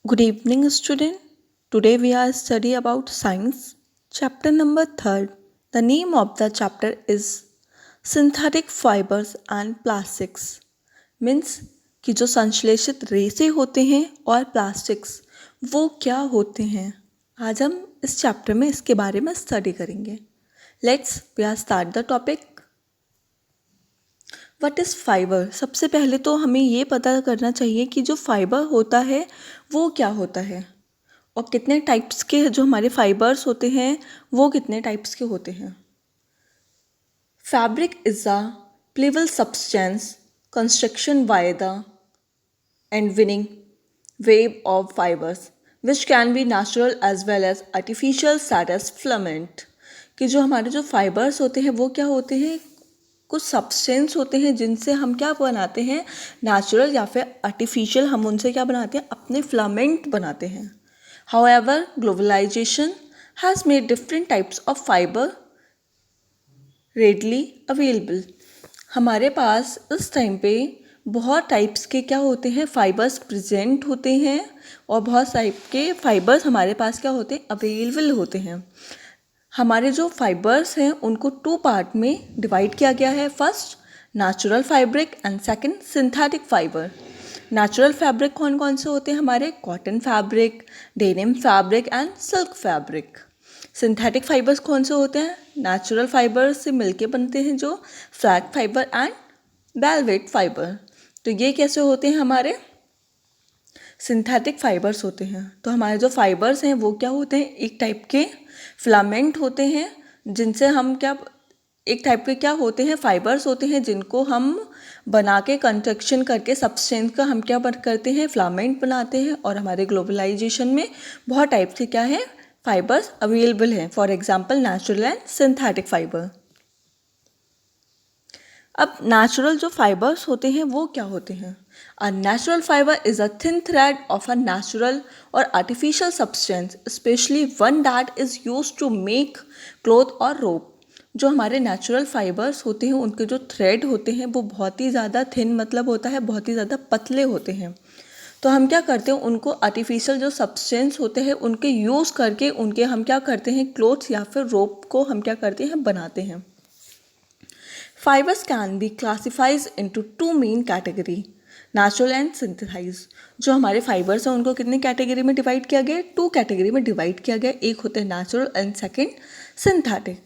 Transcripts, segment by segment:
Good evening, student. Today we are study about science, chapter number 3rd. The name of the chapter is synthetic fibers and plastics. Means कि जो संश्लेषित रेसे होते हैं और plastics वो क्या होते हैं। आज हम इस चैप्टर में इसके बारे में स्टडी करेंगे। Let's we are start the topic. What is fibre? सबसे पहले तो हमें ये पता करना चाहिए कि जो फाइबर होता है वो क्या होता है और कितने टाइप्स के जो हमारे फाइबर्स होते हैं वो कितने टाइप्स के होते हैं। Fabric is a pliable substance construction by the and winning weave of fibres which can be natural as well as artificial such as filament. कि जो हमारे जो फाइबर्स होते हैं वो क्या होते हैं, कुछ सब्सटेंस होते हैं जिनसे हम क्या बनाते हैं, नेचुरल या फिर आर्टिफिशियल, हम उनसे क्या बनाते हैं, अपने फिलामेंट बनाते हैं। However globalisation has made different types of fibre readily available. हमारे पास इस टाइम पे बहुत टाइप्स के क्या होते हैं, फाइबर्स प्रेजेंट होते हैं और बहुत टाइप के फाइबर्स हमारे पास क्या होते हैं, अवेलेबल होते हैं। हमारे जो फाइबर्स हैं उनको 2 पार्ट में डिवाइड किया गया है। First natural fabric and second synthetic fibre. Natural fabric कौन कौन से होते हैं हमारे, cotton fabric, denim fabric and silk fabric. Synthetic fibres कौन से होते हैं, नेचुरल फाइबर से मिलके बनते हैं, जो flat fibre and velvet fibre. तो ये कैसे होते हैं, हमारे सिंथेटिक फाइबर्स होते हैं। तो हमारे जो फाइबर्स हैं वो क्या होते हैं, एक टाइप के फिलामेंट होते हैं जिनसे हम क्या, एक टाइप के क्या होते हैं, फाइबर्स होते हैं जिनको हम बना के कंस्ट्रक्शन करके सब्सटेंस का हम क्या करते हैं, फिलामेंट बनाते हैं। और हमारे ग्लोबलाइजेशन में बहुत टाइप के क्या है, फाइबर्स अवेलेबल हैं। For example natural and synthetic fibre. अब नेचुरल जो फाइबर्स होते हैं वो क्या होते हैं। A natural fibre is a thin thread of a natural or artificial substance, especially one that is used to make cloth or rope. जो हमारे नेचुरल फाइबर्स होते हैं उनके जो थ्रेड होते हैं वो बहुत ही ज़्यादा थिन, मतलब होता है बहुत ही ज़्यादा पतले होते हैं। तो हम क्या करते हैं, उनको आर्टिफिशियल जो सब्सटेंस होते हैं उनके यूज़ करके उनके हम क्या करते हैं, क्लॉथ्स या फिर रोप को हम क्या करते हैं, बनाते हैं। Fibers can be classified into 2 main category, natural and synthesise. जो हमारे फाइबर्स हैं उनको कितने कैटेगरी में डिवाइड किया गया है, 2 कैटेगरी में डिवाइड किया गया। एक होते हैं natural and second synthetic.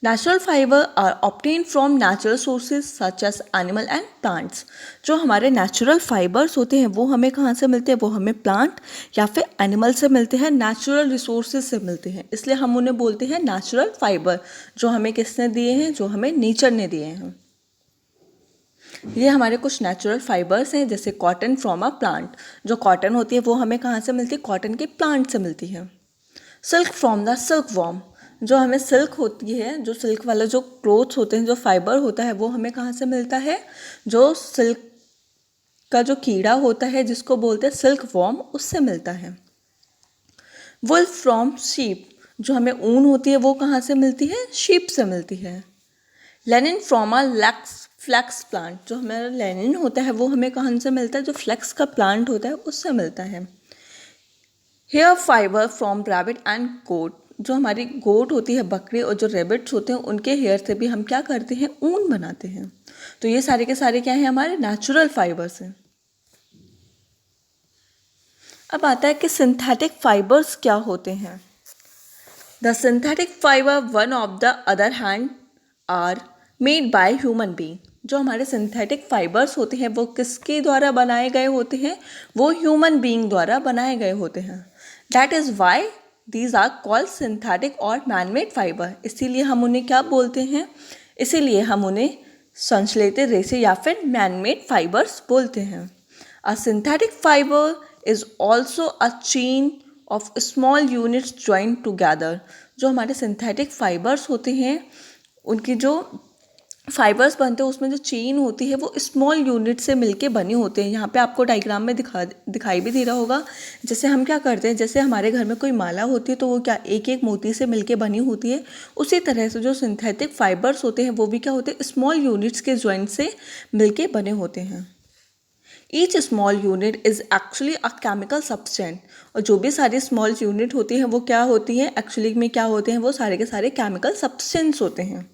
Natural fibre are obtain from natural sources such as animal and plants. जो हमारे नेचुरल फाइबर्स होते हैं वो हमें कहाँ से मिलते हैं, वो हमें प्लांट या फिर एनिमल से मिलते हैं, नेचुरल रिसोर्सेज से मिलते हैं, इसलिए हम उन्हें बोलते हैं नेचुरल फाइबर। जो हमें किसने दिए हैं, जो हमें नेचर ने दिए हैं। ये हमारे कुछ नेचुरल फाइबर्स हैं, जैसे कॉटन फ्रॉम अ प्लांट। जो कॉटन होती है वो हमें कहाँ से मिलती है, कॉटन के प्लांट से मिलती है। Silk from the silk worm. जो हमें सिल्क होती है, जो सिल्क वाला जो क्लोथ्स होते हैं, जो फाइबर होता है वो हमें कहाँ से मिलता है, जो सिल्क का जो कीड़ा होता है जिसको बोलते हैं सिल्क वॉर्म, उससे मिलता है। Wool from sheep. जो हमें ऊन होती है वो कहाँ से मिलती है, शीप से मिलती है। Linen from a flax plant. जो हमारा लेनिन होता है वो हमें कहाँ से मिलता है, जो फ्लैक्स का प्लांट होता है उससे मिलता है। Hair fibre from rabbit and goat. जो हमारी गोट होती है, बकरी, और जो रैबिट्स होते हैं उनके हेयर से भी हम क्या करते हैं, ऊन बनाते हैं। तो ये सारे के सारे क्या हैं, हमारे नेचुरल फाइबर्स हैं। अब आता है कि सिंथेटिक फाइबर्स क्या होते हैं। The synthetic fibre one of the other hand are made by human being. जो हमारे सिंथेटिक फाइबर्स होते हैं वो किसके द्वारा बनाए गए होते हैं, वो ह्यूमन बीइंग द्वारा बनाए गए होते हैं। That is why these are called synthetic और मैनमेड फाइबर। इसीलिए हम उन्हें क्या बोलते हैं, इसीलिए हम उन्हें संश्लेषित रेशे या फिर मैनमेड फाइबर्स बोलते हैं। अ synthetic fibre is also a chain of small units joint together. जो हमारे सिंथेटिक फाइबर्स होते हैं उनकी जो फाइबर्स बनते हैं उसमें जो चेन होती है वो स्मॉल यूनिट से मिलके बने होते हैं। यहाँ पे आपको डायग्राम में दिखाई भी दे रहा होगा। जैसे हम क्या करते हैं, जैसे हमारे घर में कोई माला होती है तो वो क्या एक एक मोती से मिलके बनी होती है, उसी तरह से जो सिंथेटिक फाइबर्स होते हैं वो भी क्या होते हैं, स्मॉल यूनिट्स के जॉइंट से मिलके बने होते हैं। Each small unit is actually a chemical substance, और जो भी सारी स्मॉल यूनिट होती हैं वो क्या होती हैं, एक्चुअली में क्या होते हैं, वो सारे के सारे केमिकल सब्सटेंस होते हैं.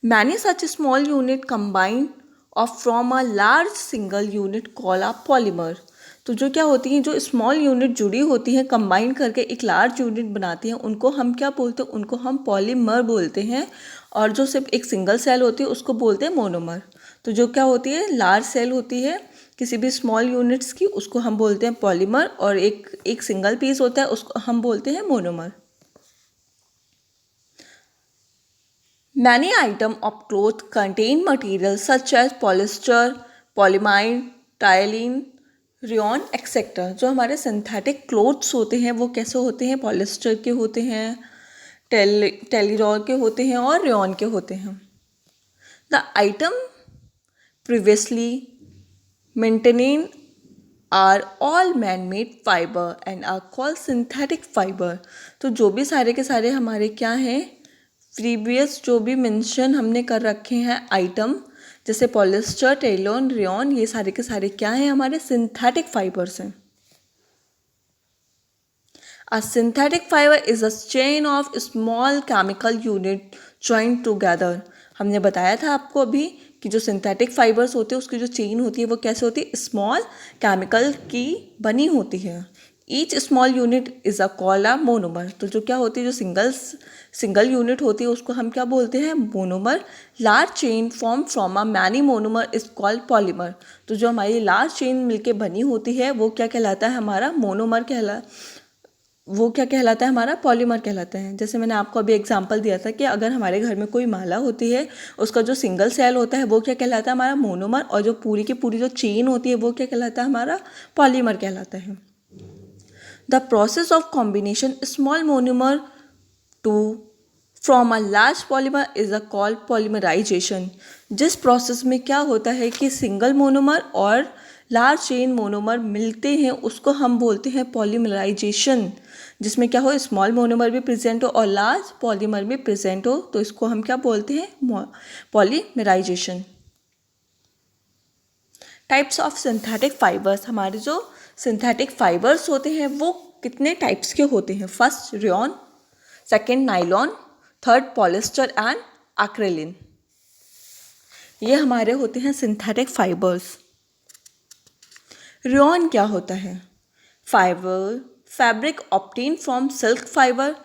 Many such small unit combine or from a large single unit call a polymer. तो जो क्या होती हैं, जो स्मॉल यूनिट जुड़ी होती हैं कंबाइन करके एक लार्ज यूनिट बनाती हैं, उनको हम क्या बोलते हैं, उनको हम पॉलीमर बोलते हैं. और जो सिर्फ एक सिंगल सेल होती है उसको बोलते हैं मोनोमर. तो जो क्या होती है, लार्ज सेल होती है किसी भी स्मॉल यूनिट्स की, उसको हम बोलते हैं पॉलीमर, और एक सिंगल पीस होता है उसको हम बोलते हैं monomer. Many items of cloth contain materials such as polyester, polyamide, toluene, rayon, etc. जो हमारे सिंथेटिक क्लोथ्स होते हैं वो कैसे होते हैं, पॉलिस्टर के होते हैं, टेलीरॉल के होते हैं और रेयॉन के होते हैं. The item previously maintained are all man-made fiber and are called synthetic fiber. तो जो भी सारे के सारे हमारे क्या हैं, प्रीवियस जो भी मेंशन हमने कर रखे हैं आइटम, जैसे पॉलिस्टर, टेलोन, रेयॉन, ये सारे के सारे क्या हैं, हमारे सिंथेटिक फाइबर्स हैं. A synthetic fiber is a chain of small chemical unit joined together. हमने बताया था आपको अभी कि जो सिंथेटिक फाइबर्स होते हैं उसकी जो चेन होती है वो कैसे होती है, स्मॉल केमिकल की बनी होती है. Each small unit is a called a monomer. तो जो क्या होती है, जो सिंगल यूनिट होती है उसको हम क्या बोलते हैं, monomer. Large chain form from a many monomer is called polymer. तो जो हमारी लार्ज चेन मिलके बनी होती है वो क्या कहलाता है, हमारा मोनोमर कहलाता है, हमारा पॉलीमर कहलाता है. जैसे मैंने आपको अभी एग्जांपल दिया था कि अगर हमारे घर में कोई माला होती है, उसका जो सिंगल सेल होता है वो क्या कहलाता है, हमारा मोनोमर, और जो पूरी की पूरी जो चेन होती है वो क्या कहलाता है, हमारा पॉलीमर कहलाता है. The process of combination small monomer to from a large polymer is a called polymerisation. जिस प्रोसेस में क्या होता है कि सिंगल मोनोमर और लार्ज चेन मोनोमर मिलते हैं उसको हम बोलते हैं पॉलीमराइजेशन. जिसमें क्या हो, स्मॉल मोनोमर भी प्रेजेंट हो और लार्ज पॉलीमर भी प्रेजेंट हो, तो इसको हम क्या बोलते हैं, polymerisation. Types of synthetic fibres. हमारे जो सिंथेटिक फाइबर्स होते हैं वो कितने टाइप्स के होते हैं. First rayon, second nylon, third polyester and acrylic. ये हमारे होते हैं सिंथेटिक फाइबर्स. रेयॉन क्या होता है, fabric obtain from silk fibre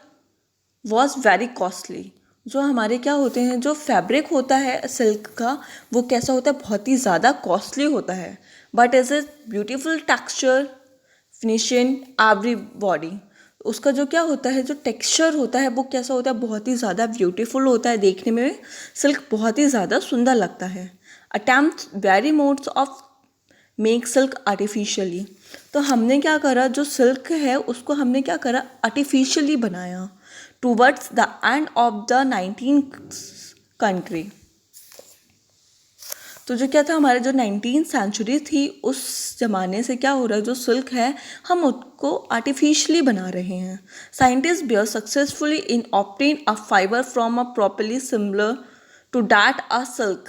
was very costly. जो हमारे क्या होते हैं, जो फैब्रिक होता है सिल्क का वो कैसा होता है, बहुत ही ज़्यादा कॉस्टली होता है. But is is beautiful texture finishing every body. उसका जो क्या होता है, जो टेक्सचर होता है वो कैसा होता है, बहुत ही ज़्यादा ब्यूटीफुल होता है, देखने में सिल्क बहुत ही ज़्यादा सुंदर लगता है. Attempt very modes of make silk artificially. तो हमने क्या करा, जो सिल्क है उसको हमने क्या करा, आर्टिफिशियली बनाया. Towards the end of the 19th country. तो जो क्या था, हमारे जो 19th सेंचुरी थी उस ज़माने से क्या हो रहा है, जो सिल्क है हम उसको आर्टिफिशियली बना रहे हैं. Scientist were successfully in obtain a fibre from a properly similar to that a silk.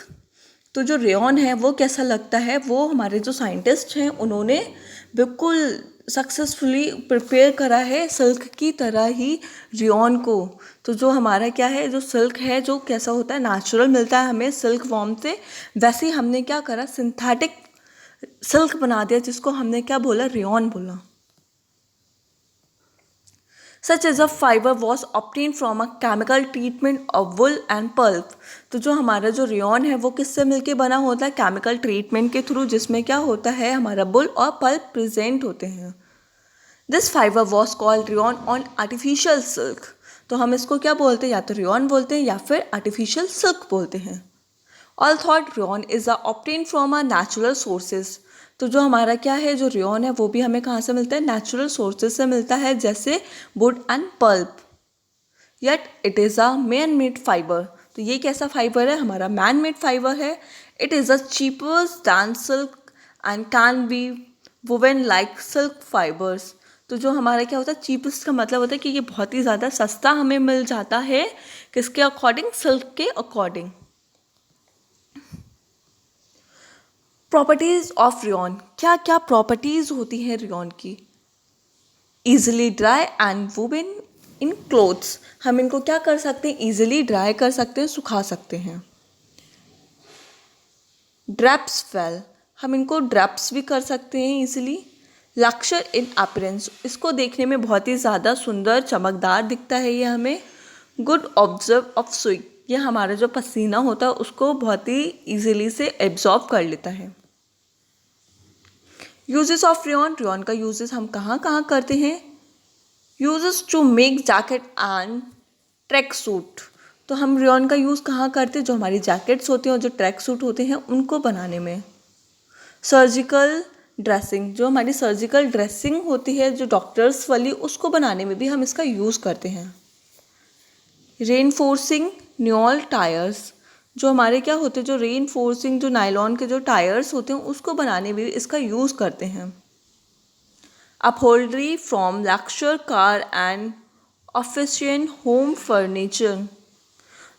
तो जो रेयॉन है वो कैसा लगता है, वो हमारे जो साइंटिस्ट हैं उन्होंने बिल्कुल सक्सेसफुली प्रिपेयर करा है सिल्क की तरह ही रेयॉन को. तो जो हमारा क्या है, जो सिल्क है जो कैसा होता है, नेचुरल मिलता है हमें सिल्क वॉर्म से, वैसे ही हमने क्या करा, सिंथेटिक सिल्क बना दिया जिसको हमने क्या बोला, रेयॉन बोला. Such as a fiber was obtained from a chemical treatment of wool and pulp. तो जो हमारा जो रेयॉन है वो किससे मिलके बना होता है, केमिकल ट्रीटमेंट के थ्रू, जिसमें क्या होता है, हमारा वुल और पल्प प्रेजेंट होते हैं. This fibre was called rayon on artificial silk. तो हम इसको क्या बोलते हैं, या तो रेयॉन बोलते हैं या फिर आर्टिफिशियल सिल्क बोलते हैं. All thought rayon is a obtain from a natural sources. तो जो हमारा क्या है, जो रेयॉन है वो भी हमें कहाँ से मिलता है, नेचुरल सोर्सेज से मिलता है, जैसे would and pulp. Yet it is a man made fibre. तो ये कैसा फाइबर है, हमारा मैन मेड फाइबर है. It is a cheaper then silk and can be woven like silk fibres. तो जो हमारा क्या होता है, चीपेस्ट का मतलब होता है कि ये बहुत ही ज़्यादा सस्ता हमें मिल जाता है, किसके अकॉर्डिंग, सिल्क के अकॉर्डिंग. प्रॉपर्टीज ऑफ रेयॉन, क्या क्या प्रॉपर्टीज होती हैं रेयॉन की? Easily dry and woven in clothes, हम इनको क्या कर सकते हैं? ईजिली ड्राई कर सकते हैं, सुखा सकते हैं। ड्रैप्स वेल, हम इनको ड्रैप्स भी कर सकते हैं ईजिली। लक्शर इन अपीयरेंस, इसको देखने में बहुत ही ज़्यादा सुंदर चमकदार दिखता है ये हमें। गुड ऑब्जर्व ऑफ स्वेट, ये हमारा जो पसीना होता है उसको बहुत ही ईजिली से एब्जॉर्ब कर लेता है। यूजेस ऑफ रेयॉन, रेयॉन का यूजेस हम कहाँ कहाँ करते हैं? Uses to make jacket and track suit, तो हम रेयॉन का यूज़ कहाँ करते हैं? जो हमारी जैकेट्स होते हैं और जो ट्रैक सूट होते हैं उनको बनाने में। सर्जिकल ड्रेसिंग, जो हमारी सर्जिकल ड्रेसिंग होती है जो डॉक्टर्स वाली, उसको बनाने में भी हम इसका यूज़ करते हैं। रेनफोर्सिंग न्यूल टायर्स, जो हमारे क्या होते हैं, जो रेनफोर्सिंग जो नायलॉन के जो टायर्स होते हैं उसको बनाने में भी इसका यूज़ करते हैं। Upholstery from luxury car and office and home furniture,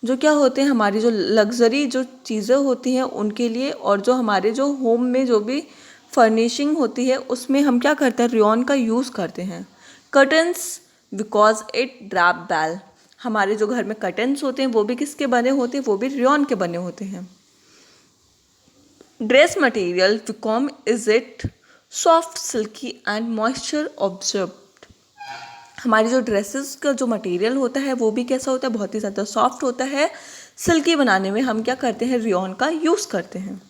जो क्या होते हैं हमारी जो लग्जरी जो चीज़ें होती हैं उनके लिए, और जो हमारे जो होम में जो भी फर्निशिंग होती है उसमें हम क्या करते हैं? रेयॉन का यूज़ करते हैं। कर्टन्स बिकॉज इट ड्रैप वेल, हमारे जो घर में कर्टन्स होते हैं वो भी किसके बने होते हैं? वो भी रेयॉन के बने होते हैं। Dress material become is it soft silkie and moisture observed, हमारी जो ड्रेसेस का जो मटेरियल होता है वो भी कैसा होता है? बहुत ही ज़्यादा सॉफ्ट होता है। सिल्की बनाने में हम क्या करते हैं? रेयॉन का यूज़ करते हैं।